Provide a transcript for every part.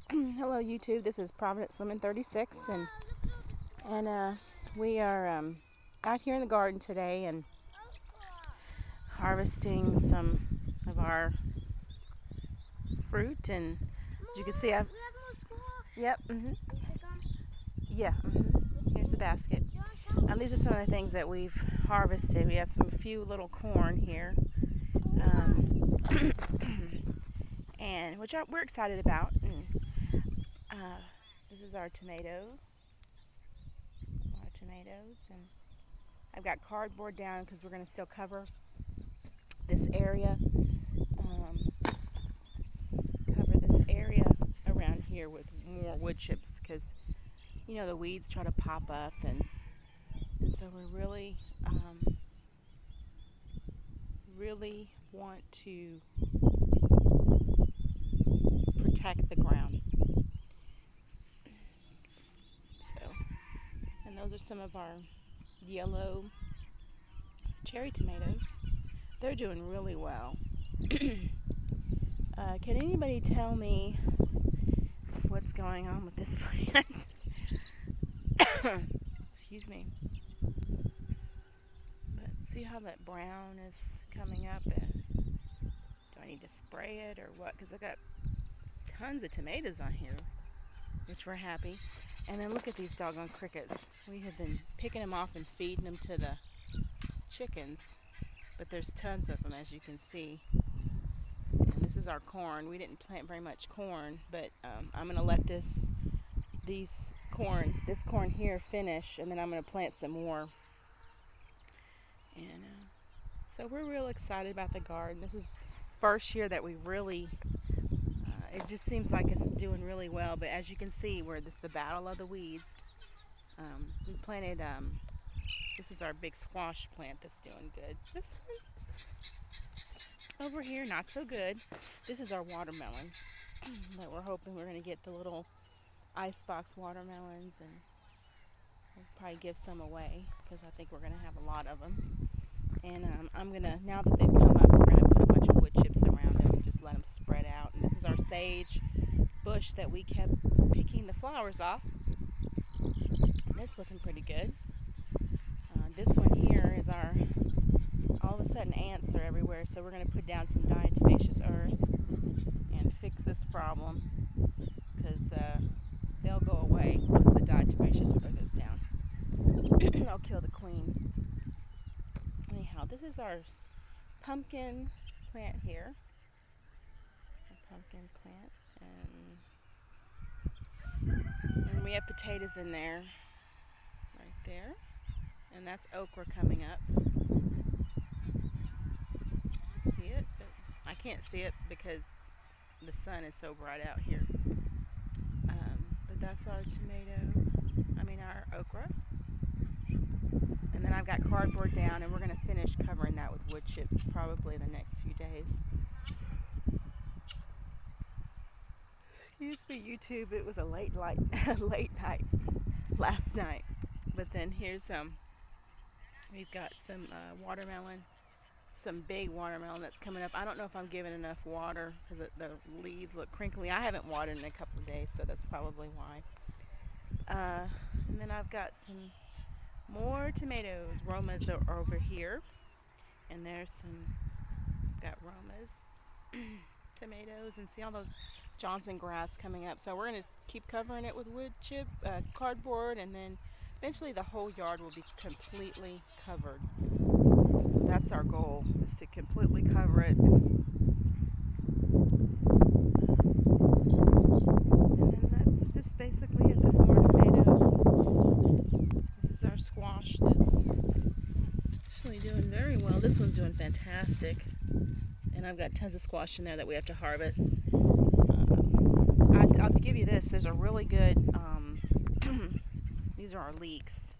Hello YouTube, this is Providence Women 36 and we are out here in the garden today and harvesting some of our fruit, and as you can see I've yep yeah here's the basket. These are some of the things that we've harvested. We have some few little corn here, um, and we're excited about. Uh, this is our tomatoes, and I've got cardboard down because we're going to still cover this area, um, around here with more wood chips because the weeds try to pop up, and so we really want to protect the ground. So, and those are some of our yellow cherry tomatoes. They're doing really well. Can anybody tell me what's going on with this plant? Excuse me. But see how that brown is coming up? Do I need to spray it or what? Because I got tons of tomatoes on here, which we're happy. And then look at these doggone crickets. We have been picking them off and feeding them to the chickens, but there's tons of them, as you can see. And this is our corn. We didn't plant very much corn, but I'm going to let this corn here finish, and then I'm going to plant some more. And so we're real excited about the garden. This is first year that we really it just seems like it's doing really well, but as you can see, this is the battle of the weeds. We planted this is our big squash plant that's doing good. This one over here, not so good. This is our watermelon that we're hoping we're going to get the little icebox watermelons, and we'll probably give some away because I think we're going to have a lot of them. And I'm going to, now that they've come up, we're going to put a bunch of wood chips around them and just let them spread out. And this is our sage bush that we kept picking the flowers off. And it's looking pretty good. This one here is all of a sudden ants are everywhere, so we're going to put down some diatomaceous earth and fix this problem, because they'll go away once the diatomaceous earth is down. I'll kill the queen. Anyhow, this is our pumpkin plant here. A pumpkin plant, and we have potatoes in there, right there, and that's okra coming up. See it? But I can't see it because the sun is so bright out here. But that's our our okra. And then I've got cardboard down, and we're going to finish covering that with wood chips probably in the next few days. Excuse me, YouTube. It was a late night last night. But then here's we've got some watermelon, some big watermelon that's coming up. I don't know if I'm giving enough water because the leaves look crinkly. I haven't watered in a couple of days, so that's probably why. And then I've got some more tomatoes. Romas are over here, and there's some. Got Romas tomatoes, and see all those Johnson grass coming up. So we're going to keep covering it with wood chip, cardboard, and then eventually the whole yard will be completely covered. So that's our goal, is to completely cover it. And then that's just basically it. There's more tomatoes. This is our squash that's actually doing very well. This one's doing fantastic. And I've got tons of squash in there that we have to harvest. I'll give you this. There's a really good, these are our leeks.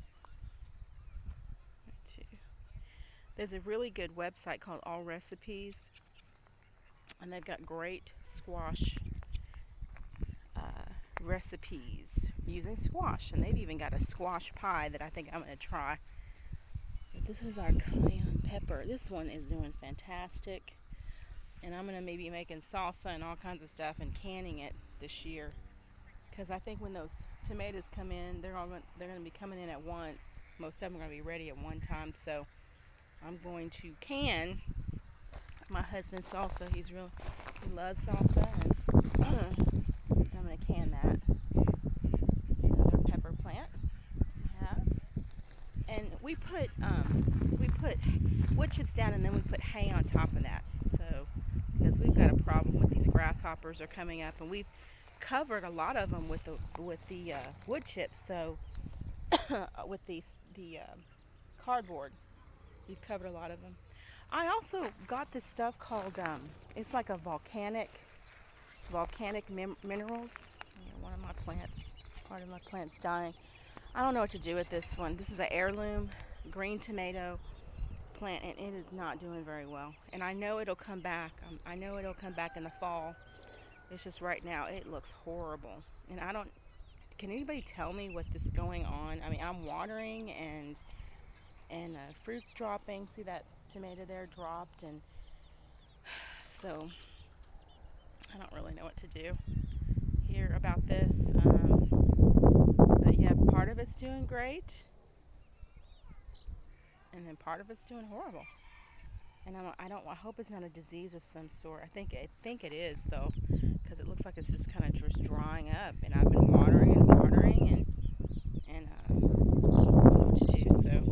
There's a really good website called All Recipes, and they've got great squash recipes using squash, and they've even got a squash pie that I think I'm going to try. But this is our cayenne pepper. This one is doing fantastic, and I'm going to maybe making salsa and all kinds of stuff and canning it this year. because I think when those tomatoes come in, they're going to be coming in at once. Most of them are going to be ready at one time. So I'm going to can my husband's salsa. He loves salsa, and I'm going to can that. It's another pepper plant we have, and we put wood chips down, and then we put hay on top of that. So because we've got a problem with these grasshoppers are coming up, and we've covered a lot of them with the wood chips. So with the cardboard, we've covered a lot of them. I also got this stuff called it's like a volcanic minerals. One of my plants, part of my plant's dying. I don't know what to do with this one. This is an heirloom green tomato plant, and it is not doing very well. And I know it'll come back. I know it'll come back in the fall. It's just right now it looks horrible. And I don't. Can anybody tell me what is going on? I mean, I'm watering and fruit's dropping. See that tomato there dropped, and so I don't really know what to do here about this. But yeah, part of it's doing great, and then part of it's doing horrible. And I hope it's not a disease of some sort. I think it is though, because it looks like it's just kind of just drying up. And I've been watering and I don't know what to do. So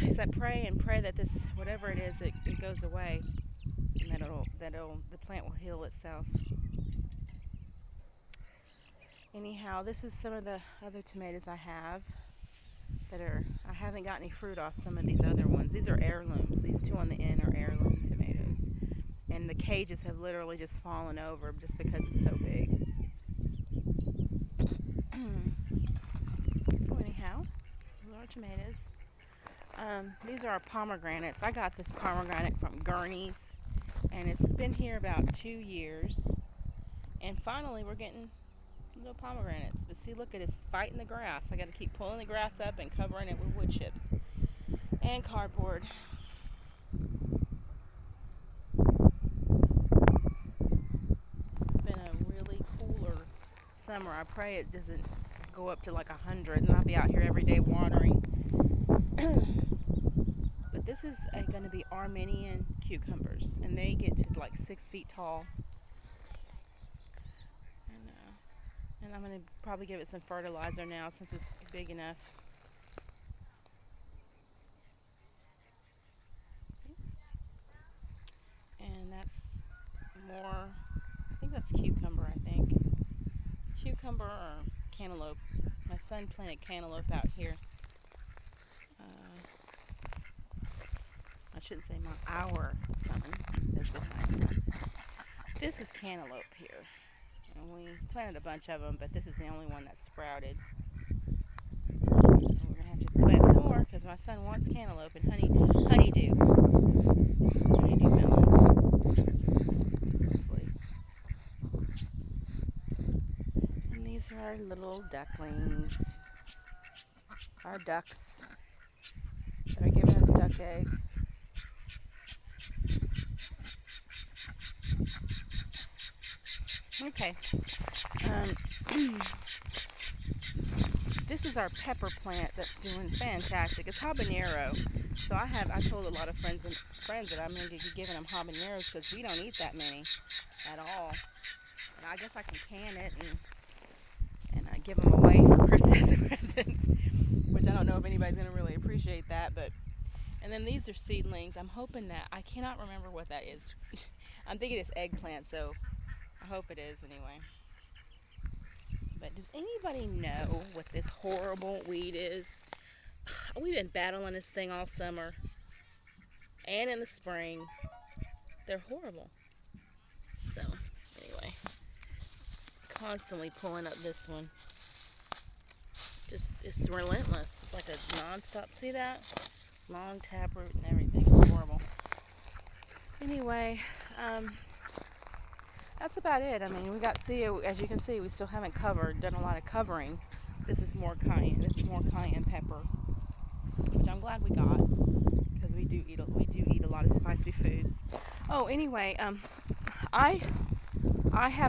as I pray that this whatever it is, it goes away, and the plant will heal itself. Anyhow, this is some of the other tomatoes I have. I haven't got any fruit off some of these other ones. These are heirlooms. These two on the end are heirloom tomatoes. And the cages have literally just fallen over just because it's so big. So anyhow, these are tomatoes. These are our pomegranates. I got this pomegranate from Gurney's, and it's been here about 2 years. And finally we're getting little pomegranates. But see, look at it, it's fighting the grass. I got to keep pulling the grass up and covering it with wood chips and cardboard. This has been a really cooler summer. I pray it doesn't go up to like 100 and I'll be out here every day watering. But this is going to be Armenian cucumbers, and they get to like 6 feet tall. And I'm going to probably give it some fertilizer now since it's big enough. And that's more, I think that's cucumber, Cucumber or cantaloupe. My son planted cantaloupe out here. I shouldn't say our son. There's with my son. This is cantaloupe here. And we planted a bunch of them, but this is the only one that's sprouted. And we're going to have to plant some more because my son wants cantaloupe and honeydew melon. Hopefully. And these are our little ducklings. Our ducks that are giving us duck eggs. Okay. This is our pepper plant that's doing fantastic. It's habanero. So I told a lot of friends that I'm going to be giving them habaneros because we don't eat that many at all. And I guess I can can it and give them away for Christmas presents, which I don't know if anybody's going to really appreciate that. And then these are seedlings. I'm hoping that, I cannot remember what that is. I'm thinking it's eggplant, so I hope it is anyway. But does anybody know what this horrible weed is? We've been battling this thing all summer and in the spring. They're horrible. So anyway, constantly pulling up this one. It's relentless. It's like a non-stop. See that? Long taproot and everything. It's horrible. Anyway, that's about it. I mean, as you can see, we still haven't done a lot of covering. This is more cayenne pepper, which I'm glad we got because we do eat a lot of spicy foods. Oh, anyway, I have